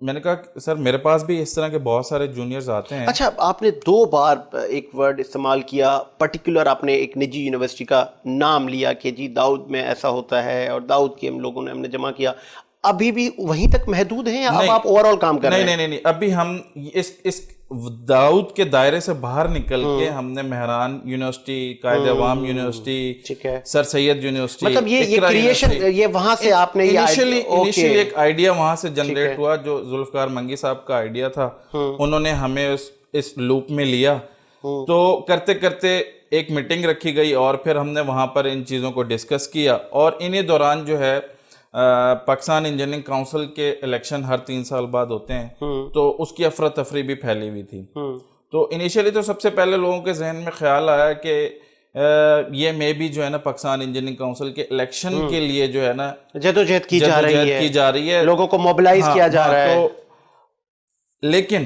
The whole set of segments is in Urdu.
میں نے کہا کہ سر میرے پاس بھی اس طرح کے بہت سارے جونیئرز آتے ہیں. اچھا آپ نے 2 بار ایک ورڈ استعمال کیا پرٹیکولر، آپ نے ایک نجی یونیورسٹی کا نام لیا کہ جی داؤد میں ایسا ہوتا ہے اور داؤد کی ہم نے جمع کیا. ابھی بھی وہیں تک محدود ہیں یا اب آپ اوور آل کام کر رہے ہیں؟ نہیں ابھی ہم اس داؤد کے دائرے سے باہر نکل کے ہم نے مہران یونیورسٹی، قائد عوام یونیورسٹی، ٹھیک ہے، سر سید یونیورسٹی، مطلب یہ کریشن یہ وہاں سے آپ نے انیشلی ایک آئیڈیا وہاں سے جنریٹ ہوا جو ذوالفقار منگی صاحب کا آئیڈیا تھا. انہوں نے ہمیں اس لوپ میں لیا، تو کرتے کرتے ایک میٹنگ رکھی گئی اور پھر ہم نے وہاں پر ان چیزوں کو ڈسکس کیا. اور انہی دوران جو ہے پاکستان انجینئرنگ کاؤنسل کے الیکشن ہر 3 سال بعد ہوتے ہیں، تو اس کی افراتفری بھی پھیلی ہوئی تھی. تو انیشلی تو سب سے پہلے لوگوں کے ذہن میں خیال آیا کہ یہ میں بھی جو ہے نا پاکستان انجینئرنگ کاؤنسل کے الیکشن کے لیے جو ہے نا جدوجہد کی جا رہی ہے، لوگوں کو موبلائز کیا جا رہا ہے. لیکن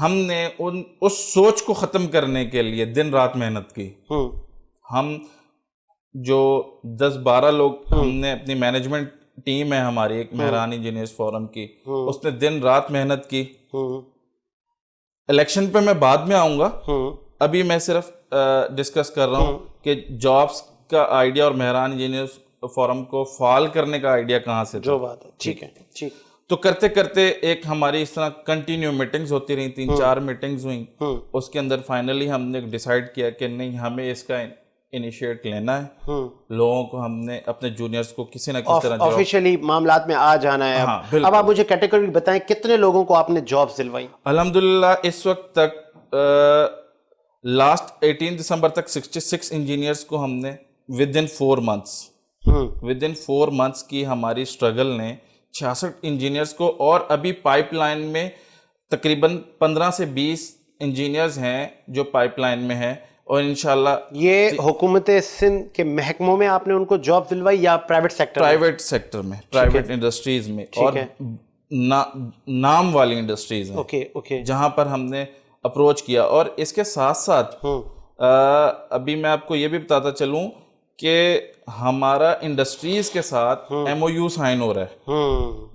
ہم نے اس سوچ کو ختم کرنے کے لیے دن رات محنت کی. ہم جو 10-12 لوگ ہم نے اپنی مینجمنٹ ٹیم ہے ہماری ایک مہران انجینئرز فورم کی، اس نے دن رات محنت کی. الیکشن پہ میں بعد میں آؤں گا، ابھی میں صرف ڈسکس کر رہا ہوں کہ جابس کا آئیڈیا اور مہران انجینئرز فورم کو فعال کرنے کا آئیڈیا کہاں سے تھا. جو بات ہے ٹھیک ہے، ٹھیک. تو کرتے کرتے ایک ہماری اس طرح کنٹینیو میٹنگز ہوتی رہی، 3-4 میٹنگز ہوئیں. اس کے اندر فائنلی ہم نے ڈیسائیڈ کیا کہ نہیں، ہمیں اس کا انیشیٹ لینا ہے. لوگوں کو ہم نے اپنے جونیئرز کو کسی نہ کسی طرح آفیشیلی معاملات میں آ جانا ہے. اب آپ مجھے کیٹیگری بتائیں کتنے لوگوں کو آپ نے جابس دلوائی؟ الحمدللہ اس وقت تک لاسٹ 18 دسمبر تک 66 انجینئرز کو ہم نے ود ان 4 منتھس کی ہماری اسٹرگل نے 66 انجینئرز کو، اور ابھی پائپ لائن میں تقریباً 15 سے 20 انجینئرز ہیں جو پائپ لائن میں ہیں. اور انشاءاللہ یہ حکومت سندھ کے محکموں میں آپ نے ان کو جاب دلوائی یا پرائیویٹ سیکٹر میں پرائیویٹ انڈسٹریز میں، اور نام والی انڈسٹریز ہیں جہاں پر ہم نے اپروچ کیا. اور اس کے ساتھ ساتھ ابھی میں آپ کو یہ بھی بتاتا چلوں کہ ہمارا انڈسٹریز کے ساتھ MOU سائن ہو رہا ہے،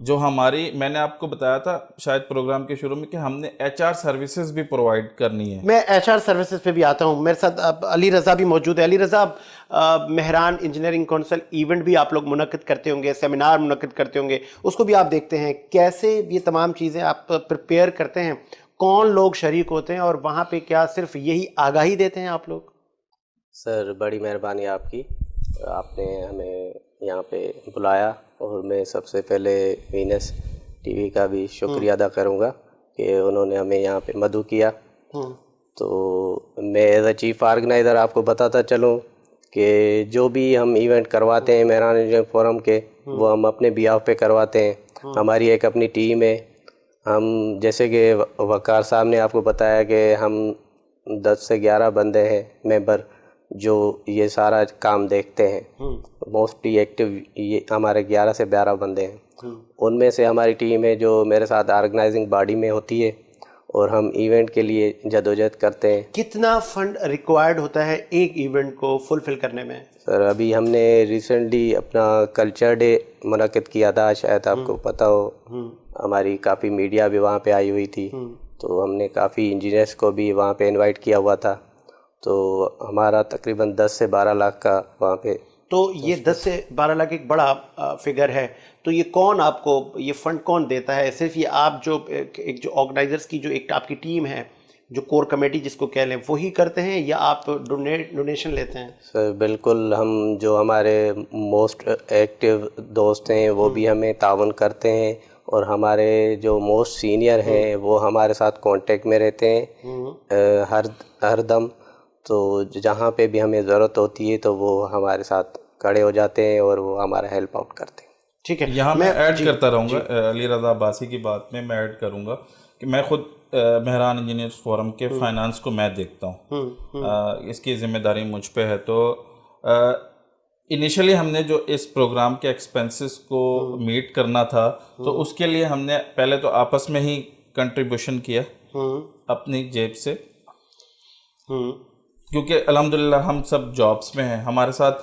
جو ہماری، میں نے آپ کو بتایا تھا شاید پروگرام کے شروع میں کہ ہم نے HR سروسز بھی پرووائڈ کرنی ہے. میں HR سروسز پہ بھی آتا ہوں. میرے ساتھ علی رضا بھی موجود ہے. Ali Raza, Mehran engineering council event بھی آپ لوگ منعقد کرتے ہوں گے، سیمینار منعقد کرتے ہوں گے، اس کو بھی آپ دیکھتے ہیں. کیسے یہ تمام چیزیں آپ پریپیئر کرتے ہیں؟ کون لوگ شریک ہوتے ہیں اور وہاں پہ کیا صرف یہی آگاہی دیتے ہیں آپ لوگ؟ سر بڑی مہربانی آپ کی، آپ نے ہمیں یہاں پہ بلایا، اور میں سب سے پہلے وینس ٹی وی کا بھی شکریہ ادا کروں گا کہ انہوں نے ہمیں یہاں پہ مدعو کیا. تو میں ایز اے چیف آرگنائزر آپ کو بتاتا چلوں کہ جو بھی ہم ایونٹ کرواتے ہیں مہران انجینئرنگ فورم کے، وہ ہم اپنے بیہاف پہ کرواتے ہیں. ہماری ایک اپنی ٹیم ہے. ہم جیسے کہ وقار صاحب نے آپ کو بتایا کہ ہم 10 سے 11 بندے ہیں ممبر جو یہ سارا کام دیکھتے ہیں. موسٹلی ایکٹیو یہ ہمارے 11 سے 12 بندے ہیں. ان میں سے ہماری ٹیم ہے جو میرے ساتھ آرگنائزنگ باڈی میں ہوتی ہے، اور ہم ایونٹ کے لیے جدوجہد کرتے ہیں. کتنا فنڈ ریکوائرڈ ہوتا ہے ایک ایونٹ کو فلفل کرنے میں؟ سر ابھی ہم نے ریسنٹلی اپنا کلچر ڈے منعقد کیا تھا، شاید آپ کو پتہ ہو. ہماری کافی میڈیا بھی وہاں پہ آئی ہوئی تھی، تو ہم نے کافی انجینئرس کو بھی وہاں پہ انوائٹ کیا ہوا تھا. تو ہمارا تقریباً 10 سے 12 لاکھ کا وہاں پہ. تو یہ 10 سے 12 لاکھ ایک بڑا فگر ہے. تو یہ کون آپ کو یہ فنڈ کون دیتا ہے؟ صرف یہ آپ جو ایک جو آرگنائزرز کی جو ایک آپ کی ٹیم ہے، جو کور کمیٹی جس کو کہہ لیں، وہی کرتے ہیں یا آپ ڈونیشن لیتے ہیں؟ سر بالکل، ہم جو ہمارے موسٹ ایکٹیو دوست ہیں وہ بھی ہمیں تعاون کرتے ہیں، اور ہمارے جو موسٹ سینئر ہیں وہ ہمارے ساتھ کانٹیکٹ میں رہتے ہیں ہر دم. تو جہاں پہ بھی ہمیں ضرورت ہوتی ہے تو وہ ہمارے ساتھ کھڑے ہو جاتے ہیں اور وہ ہمارا ہیلپ آؤٹ کرتے ہیں. ٹھیک ہے، یہاں میں ایڈ کرتا رہوں گا علی رضا عباسی کی بات میں ایڈ کروں گا کہ میں خود مہران انجینئرز فورم کے فائنانس کو میں دیکھتا ہوں، اس کی ذمہ داری مجھ پہ ہے. تو انیشلی ہم نے جو اس پروگرام کے ایکسپینسز کو میٹ کرنا تھا، تو اس کے لیے ہم نے پہلے تو آپس میں ہی کنٹریبیوشن کیا اپنی جیب سے، کیونکہ الحمدللہ ہم سب جابس میں ہیں. ہمارے ساتھ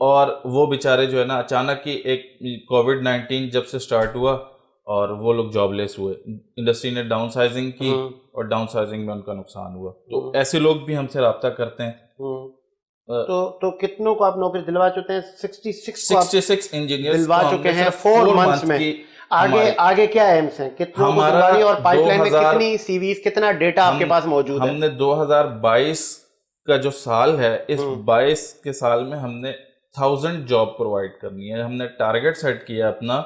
اور وہ بیچارے جو ہے نا اچانک ہی ایک کووڈ-19 جب سے سٹارٹ ہوا اور وہ لوگ جاب لیس ہوئے، انڈسٹری نے ڈاؤن سائزنگ کی اور ڈاؤن سائزنگ میں ان کا نقصان ہوا. تو ایسے لوگ بھی ہم سے رابطہ کرتے ہیں. تو کتنوں کو آپ نوکری دلوا چکے ہیں؟ 66 انجینئرز دلوا چکے ہیں 4 months میں. آگے کیا ایمس ہیں؟ کتنوں کو دلوانی اور پائپ لائن میں کتنی سی ویز، کتنا ڈیٹا آپ کے پاس موجود ہے؟ ہم نے 2022 کا جو سال ہے، اس 22 کے سال میں ہم نے 1000 جاب پرووائڈ کرنی ہے. ہم نے ٹارگٹ سیٹ کیا اپنا.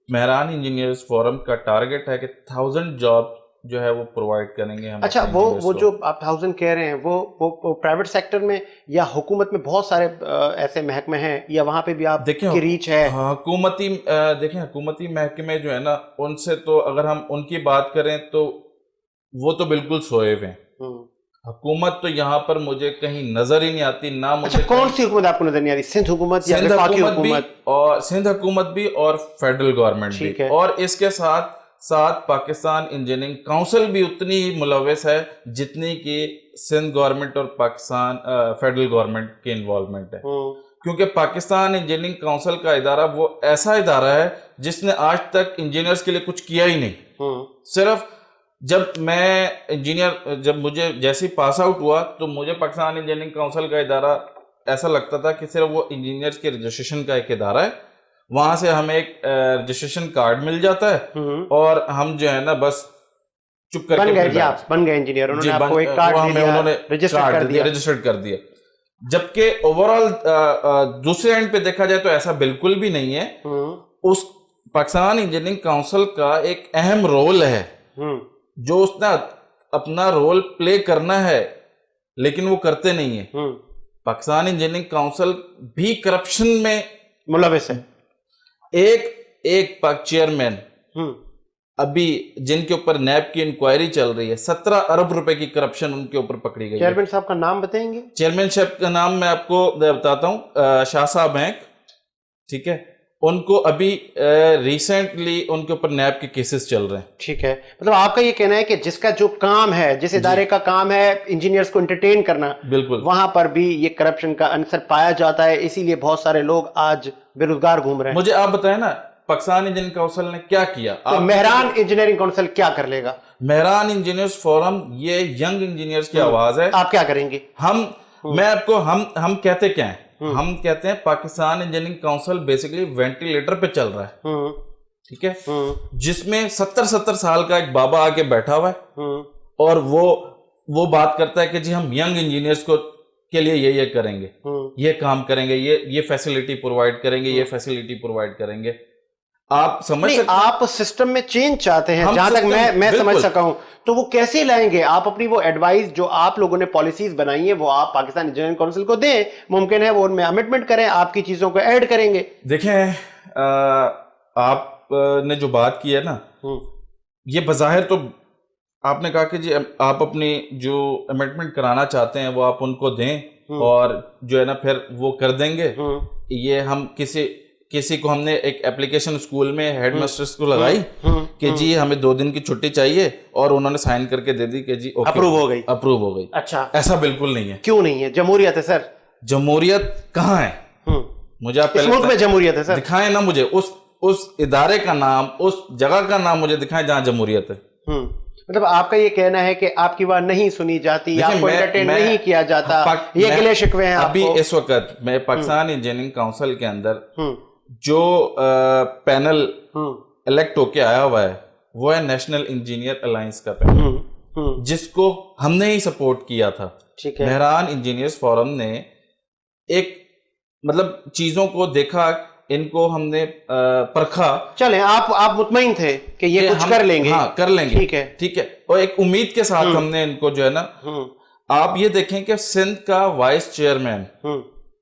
مہران انجینئرز فورم کا ٹارگٹ ہے کہ 1000 جاب جو ہے وہ پرووائڈ کریں گے ہم. اچھا، وہ جو آپ 1000 کہہ رہے ہیں وہ پرائیویٹ سیکٹر میں یا حکومت میں بہت سارے ایسے محکمے ہیں، یا وہاں پہ بھی آپ کی ریچ ہے؟ حکومتی دیکھیں، حکومتی محکمے جو ہے نا، ان سے تو اگر ہم ان کی بات کریں تو وہ تو بالکل سوئے ہوئے ہیں. حکومت تو یہاں پر مجھے کہیں نظر ہی نہیں آتی. نہ مجھے کون سی حکومت آپ کو نظر نہیں آتی؟ سندھ حکومت یا وفاقی حکومت؟ اور سندھ حکومت بھی اور فیڈرل گورنمنٹ بھی. اور اس کے ساتھ ساتھ پاکستان انجینئرنگ کونسل بھی اتنی ہی ملوث ہے جتنی کہ سندھ گورنمنٹ اور پاکستان فیڈرل گورنمنٹ کی انوالومنٹ ہے. کیونکہ پاکستان انجینئرنگ کونسل کا ادارہ وہ ایسا ادارہ ہے جس نے آج تک انجینئرز کے لیے کچھ کیا ہی نہیں. صرف جب مجھے جیسے پاس آؤٹ ہوا تو مجھے پاکستان انجینئرنگ کونسل کا ادارہ ایسا لگتا تھا کہ صرف وہ انجینئرز کے رجسٹریشن کا ایک ادارہ ہے. وہاں سے ہمیں ایک رجسٹریشن کارڈ مل جاتا ہے اور ہم جو ہے نا بس چپ کر کے بن گئے انجینئر. انہوں نے آپ کو ایک کارڈ رجسٹرڈ کر دیا. جبکہ اوورال دوسرے اینڈ پہ دیکھا جائے تو ایسا بالکل بھی نہیں ہے. اس پاکستان انجینئرنگ کونسل کا ایک اہم رول ہے جو اس نے اپنا رول پلے کرنا ہے، لیکن وہ کرتے نہیں ہیں. پاکستان انجینئرنگ کونسل بھی کرپشن میں ملوث ہے. ایک چیئرمین ابھی جن کے اوپر نیب کی انکوائری چل رہی ہے، 17 ارب روپے کی کرپشن ان کے اوپر پکڑی گئی. چیئرمین صاحب کا نام بتائیں گے؟ چیئرمین صاحب کا نام میں آپ کو بتاتا ہوں، شاہ صاحب ہیں. ٹھیک ہے، ان کو ابھی ریسنٹلی ان کے اوپر نیب کے کیسز چل رہے ہیں. ٹھیک ہے، مطلب آپ کا یہ کہنا ہے کہ جس کا جو کام ہے، جس ادارے کا کام ہے انجینئرز کو انٹرٹین کرنا، بالکل وہاں پر بھی یہ کرپشن کا عنصر پایا جاتا ہے، اسی لیے بہت سارے لوگ آج بے روزگار گھوم رہے ہیں. مجھے آپ بتائیں نا پاکستان انجینئرنگ کونسل نے کیا کیا؟ مہران انجینئرنگ کونسل کیا کر لے گا؟ مہران انجینئرز فورم یہ ینگ انجینئرز کی آواز ہے. آپ کیا کریں گے؟ میں آپ کو ہم کہتے کیا ہیں؟ ہم کہتے ہیں Pakistan engineering council basically ventilator پہ چل رہا ہے. ٹھیک ہے، جس میں 70 سال کا ایک بابا آ کے بیٹھا ہوا ہے اور وہ بات کرتا ہے کہ جی ہم ینگ انجینئرز کے لیے یہ کریں گے، یہ کام کریں گے، یہ فیسلٹی پرووائڈ کریں گے، یہ فیسلٹی پرووائڈ کریں گے. آپ سمجھ سکتے ہیں آپ سسٹم میں چینج چاہتے ہیں، جہاں تک میں سمجھ سکا ہوں. تو وہ کیسے لائیں گے؟ آپ اپنی وہ ایڈوائز جو آپ لوگوں نے پالیسیز بنائی ہیں وہ آپ پاکستان انجینئرنگ کونسل کو دیں. ممکن ہے وہ ان میں امنڈمنٹ کریں، آپ کی چیزوں کو ایڈ کریں گے. دیکھیں، آپ نے جو بات کی ہے نا، یہ بظاہر تو آپ نے کہا کہ جی آپ اپنی جو امنڈمنٹ کرانا چاہتے ہیں وہ آپ ان کو دیں اور جو ہے نا پھر وہ کر دیں گے. یہ ہم کسی کو ہم نے ایک اپلیکیشن اسکول میں ہیڈ ماسٹرز کو لگائی کہ جی ہمیں 2 دن کی چھٹی چاہیے اور انہوں نے سائن کر کے دے دی کہ جی اپروو ہو گئی. اچھا، ایسا بالکل نہیں ہے. کیوں نہیں ہے؟ جمہوریت ہے سر. جمہوریت کہاں ہے؟ مجھے آپ اس ملک میں جمہوریت ہے سر. دکھائیں نا مجھے اس ادارے کا نام، اس جگہ کا نام مجھے دکھائیں جہاں جمہوریت ہے. مطلب آپ کا یہ کہنا ہے کہ آپ کی بات نہیں سنی جاتی، آپ کو انٹرٹین نہیں کیا جاتا، یہ گلے شکوے ہیں. ابھی اس وقت میں پاکستان انجینئرنگ کونسل کے اندر جو پینل الیکٹ ہو کے آیا ہوا ہے وہ ہے نیشنل انجینئر الائنس کا پینل، جس کو ہم نے ہی سپورٹ کیا تھا. مہران انجینئرز فورم نے ایک مطلب چیزوں کو دیکھا، ان کو ہم نے پرکھا. چلیں، آپ مطمئن تھے کہ یہ کچھ کر لیں گے؟ ہاں، کر لیں گے. ٹھیک ہے. اور ایک امید کے ساتھ ہم نے ان کو جو ہے نا، آپ یہ دیکھیں کہ سندھ کا vice chairman,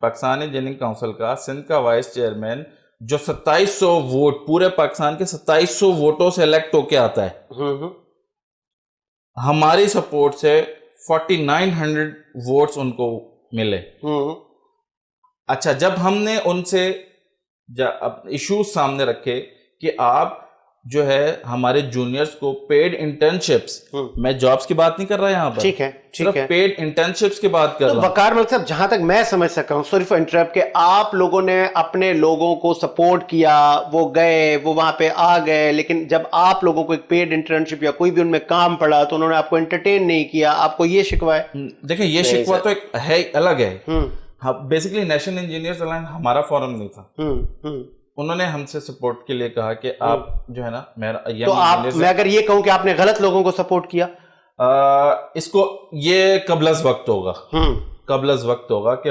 Pakistan engineering council کا سندھ کا وائس چیئرمین جو 2700 ووٹ پورے پاکستان کے 2700 ووٹوں سے الیکٹ ہو کے آتا ہے، ہماری سپورٹ سے 4900 ووٹس ان کو ملے. اچھا، جب ہم نے ان سے ایشوز سامنے رکھے کہ آپ جو ہے ہمارے جونیئرز کو پیڈ انٹرنشپس، میں جابس کی بات نہیں کر رہا یہاں پر، ٹھیک ہے ٹھیک ہے، پیڈ انٹرنشپس کی بات کر رہا ہوں. وقار ملک صاحب جہاں تک میں سمجھ سکا ہوں، سوری فار انٹرپٹ، کہ آپ لوگوں نے اپنے لوگوں کو سپورٹ کیا، وہ گئے، وہ وہاں پہ آ گئے، لیکن جب آپ لوگوں کو ایک پیڈ انٹرنشپ یا کوئی بھی ان میں کام پڑا تو انہوں نے آپ کو انٹرٹین نہیں کیا، آپ کو یہ شکوہ ہے؟ دیکھیں یہ شکوہ تو ایک ہے، الگ ہے. بیسیکلی نیشنل انجینئرز الائنس ہمارا فورم نہیں تھا، انہوں نے ہم سے سپورٹ کے لیے کہا کہ آپ جو ہے نا تو آپ، میں اگر یہ کہوں کہ آپ نے غلط لوگوں کو سپورٹ کیا، اس کو یہ قبل از وقت ہوگا، قبل از وقت ہوگا کہ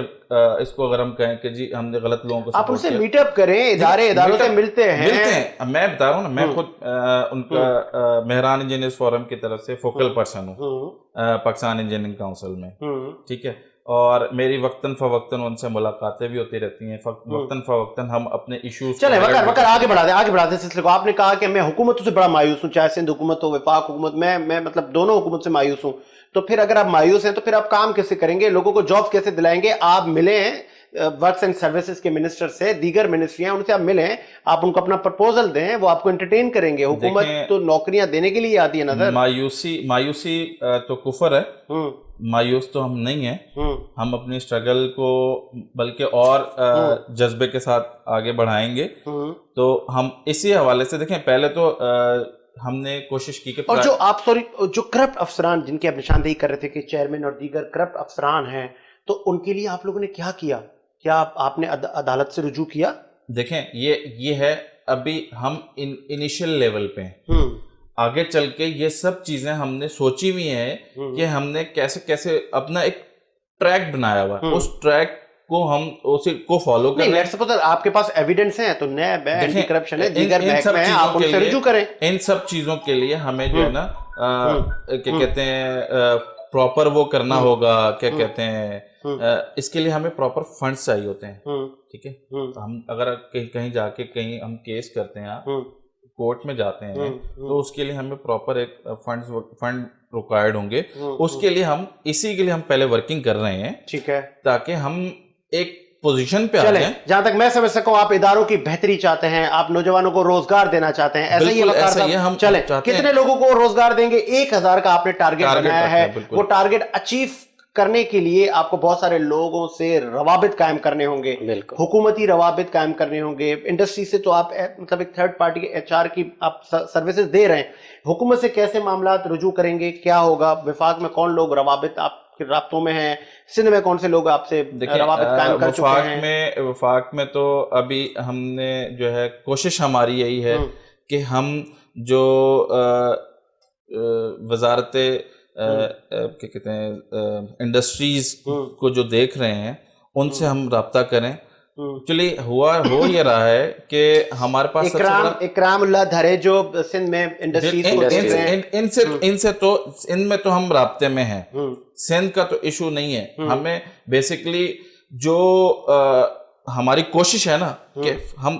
اس کو اگر ہم کہیں کہ جی ہم نے غلط لوگوں کو آپ ان سپورٹ سے کیا. میٹ اپ کریں، اداروں سے ملتے ہیں. میں بتا رہا ہوں نا، میں خود ان کا مہران انجینئرز فورم کی طرف سے فوکل پرسن ہوں پاکستان انجینئرنگ کونسل میں، ٹھیک ہے، اور میری وقتاً فوقتاً ان سے ملاقاتیں بھی ہوتی رہتی ہیں، وقتاً فوقتاً ہم اپنے ایشوز. چلیں وقار آگے بڑھا دیں سلسلے کو. آپ نے کہا کہ میں حکومتوں سے بڑا مایوس ہوں، چاہے سندھ حکومت ہو، وفاق حکومت، میں مطلب دونوں حکومت سے مایوس ہوں. تو پھر اگر آپ مایوس ہیں تو پھر آپ کام کیسے کریں گے، لوگوں کو جاب کیسے دلائیں گے؟ آپ ملے ہیں ورکس اینڈ سروسز کے منسٹر سے، دیگر منسٹریاں، ان سے آپ ملیں، آپ ان کو اپنا پرپوزل دیں، وہ آپ کو انٹرٹین کریں گے. حکومت تو نوکریاں دینے کے لیے آتی ہے نظر. مایوسی تو کفر ہے، مایوس تو ہم نہیں ہیں، ہم اپنی اسٹرگل کو بلکہ اور جذبے کے ساتھ آگے بڑھائیں گے. تو ہم اسی حوالے سے دیکھیں، پہلے تو ہم نے کوشش کی کہ اور جو کرپٹ افسران جن کی آپ نشاندہی کر رہے تھے کہ چیئرمین اور دیگر کرپٹ افسران ہیں، تو ان کے لیے آپ لوگوں نے کیا کیا؟ کیا آپ نے عدالت سے رجوع کیا؟ دیکھیں یہ ہے، ابھی ہم انیشل لیول پہ ہیں، آگے چل کے یہ سب چیزیں ہم نے سوچی ہوئی ہیں کہ ہم نے کیسے اپنا ایک ٹریک بنایا ہوا ہے، اس ٹریک کو ہم اسی کو فالو کر رہے ہیں. آپ کے پاس ایویڈنس ہیں تو نیب ہے، اینٹی کرپشن ہے، دیگر محکمے ہیں، آپ ان سے رجوع کریں. ان سب چیزوں کے لیے ہمیں جو ہے نا کیا کہتے ہیں پراپر وہ کرنا ہوگا، کیا کہتے ہیں، اس کے لیے ہمیں پراپر فنڈز چاہیے ہوتے ہیں، ٹھیک ہے. ہم اگر کہیں جا کے کہیں ہم کیس کرتے ہیں، کورٹ میں جاتے ہیں، تو اس کے لیے ہمیں پراپر ایک فنڈ ریکوائرڈ ہوں گے. اس کے لیے اسی کے لیے ہم پہلے ورکنگ کر رہے ہیں، ٹھیک ہے، تاکہ ہم ایک پوزیشن پہ آ جائیں. جہاں تک میں سمجھ سکوں آپ اداروں کی بہتری چاہتے ہیں، آپ نوجوانوں کو روزگار دینا چاہتے ہیں، ایسا ہی وقار صاحب. چلیں کتنے لوگوں کو روزگار دیں گے؟ 1000 کا آپ نے ٹارگٹ بنایا ہے. وہ ٹارگٹ اچیو کرنے کے لیے آپ کو بہت سارے لوگوں سے روابط قائم کرنے ہوں گے، حکومتی روابط قائم کرنے ہوں گے. انڈسٹری سے تو آپ مطلب ایک تھرڈ پارٹی ایچ آر کی آپ سروسز دے رہے ہیں. حکومت سے کیسے معاملات رجوع کریں گے؟ کیا ہوگا؟ وفاق میں کون لوگ روابط آپ کے رابطوں میں ہیں؟ سندھ میں کون سے لوگ آپ سے روابط قائم کر چکے ہیں؟ وفاق میں تو ابھی ہم نے جو ہے کوشش ہماری یہی ہے کہ ہم جو وزارت کیا کہتے ہیں انڈسٹریز کو جو دیکھ رہے ہیں ان سے ہم رابطہ کریں. چلیے ہو یہ رہا ہے کہ ہمارے پاس اکرام اللہ دھرے جو سندھ میں انڈسٹریز ان میں تو ہم رابطے میں ہیں. سندھ کا تو ایشو نہیں ہے. ہمیں بیسیکلی جو ہماری کوشش ہے نا کہ ہم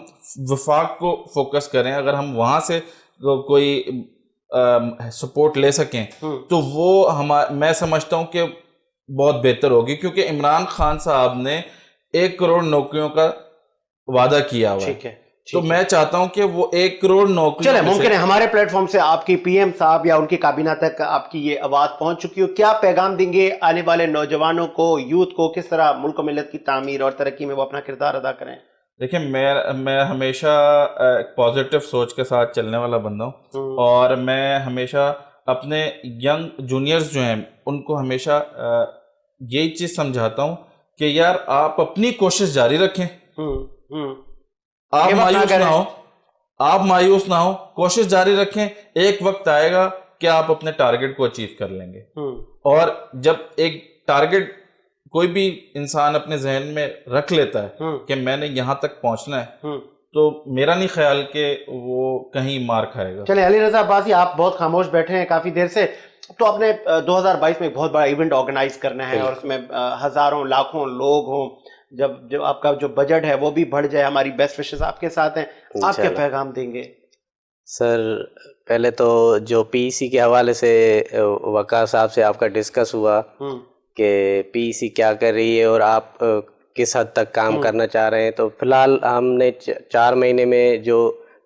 وفاق کو فوکس کریں، اگر ہم وہاں سے کوئی سپورٹ لے سکیں تو وہ میں سمجھتا ہوں کہ بہت بہتر ہوگی، کیونکہ عمران خان صاحب نے 1 کروڑ نوکریوں کا وعدہ کیا ہوا ہے. تو میں چاہتا ہوں کہ وہ 1 کروڑ نوکریوں، چلے ممکن ہے ہمارے پلیٹ فارم سے آپ کی پی ایم صاحب یا ان کی کابینہ تک آپ کی یہ آواز پہنچ چکی ہو. کیا پیغام دیں گے آنے والے نوجوانوں کو، یوتھ کو، کس طرح ملک و ملت کی تعمیر اور ترقی میں وہ اپنا کردار ادا کریں؟ دیکھیں میں ہمیشہ ایک پازیٹیو سوچ کے ساتھ چلنے والا بندہ ہوں، اور میں ہمیشہ اپنے ینگ جونیئرز جو ہیں ان کو ہمیشہ یہی چیز سمجھاتا ہوں کہ یار آپ اپنی کوشش جاری رکھیں، آپ مایوس نہ ہو، کوشش جاری رکھیں. ایک وقت آئے گا کہ آپ اپنے ٹارگٹ کو اچیو کر لیں گے. اور جب ایک ٹارگٹ کوئی بھی انسان اپنے ذہن میں رکھ لیتا ہے کہ میں نے یہاں تک پہنچنا ہے، تو میرا نہیں خیال کہ وہ کہیں مار کھائے گا. چلیں علی رضا عباسی، آپ بہت خاموش بیٹھے ہیں کافی دیر سے. تو آپ نے 2022 میں ایک بہت بڑا ایونٹ آرگنائز کرنا ہے، اور اس میں ہزاروں لاکھوں لوگ ہوں. جب آپ کا جو بجٹ ہے وہ بھی بڑھ جائے، ہماری بیسٹ وشز آپ کے ساتھ ہیں. آپ کیا پیغام دیں گے؟ سر پہلے تو جو پی سی کے حوالے سے وقار صاحب سے آپ کا ڈسکس ہوا کہ پی سی کیا کر رہی ہے اور آپ کس حد تک کام کرنا چاہ رہے ہیں، تو فی الحال ہم نے 4 مہینے میں جو